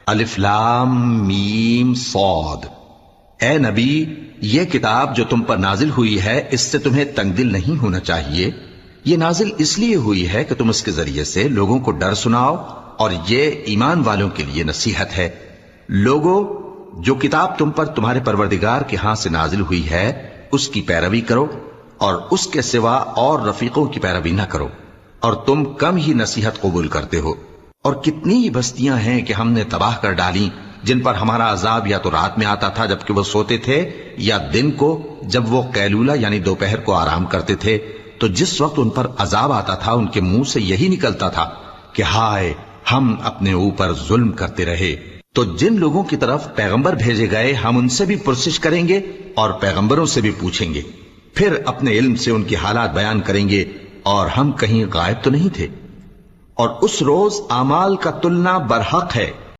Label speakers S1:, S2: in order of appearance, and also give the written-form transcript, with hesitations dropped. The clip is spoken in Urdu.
S1: الف لام میم صاد۔ اے نبی، یہ کتاب جو تم پر نازل ہوئی ہے اس سے تمہیں تنگ دل نہیں ہونا چاہیے۔ یہ نازل اس لیے ہوئی ہے کہ تم اس کے ذریعے سے لوگوں کو ڈر سناؤ، اور یہ ایمان والوں کے لیے نصیحت ہے۔ لوگوں، جو کتاب تم پر تمہارے پروردگار کے ہاں سے نازل ہوئی ہے اس کی پیروی کرو، اور اس کے سوا اور رفیقوں کی پیروی نہ کرو، اور تم کم ہی نصیحت قبول کرتے ہو۔ اور کتنی ہی بستیاں ہیں کہ ہم نے تباہ کر ڈالیں جن پر ہمارا عذاب یا تو رات میں آتا تھا جبکہ وہ سوتے تھے، یا دن کو جب وہ قیلولہ یعنی دوپہر کو آرام کرتے تھے، تو جس وقت ان پر عذاب آتا تھا ان کے منہ سے یہی نکلتا تھا کہ ہائے، ہم اپنے اوپر ظلم کرتے رہے۔ تو جن لوگوں کی طرف پیغمبر بھیجے گئے ہم ان سے بھی پرسش کریں گے اور پیغمبروں سے بھی پوچھیں گے، پھر اپنے علم سے ان کی حالات بیان کریں گے، اور ہم کہیں غائب تو نہیں تھے۔ اور اس روز اعمال کا تلنا برحق ہے،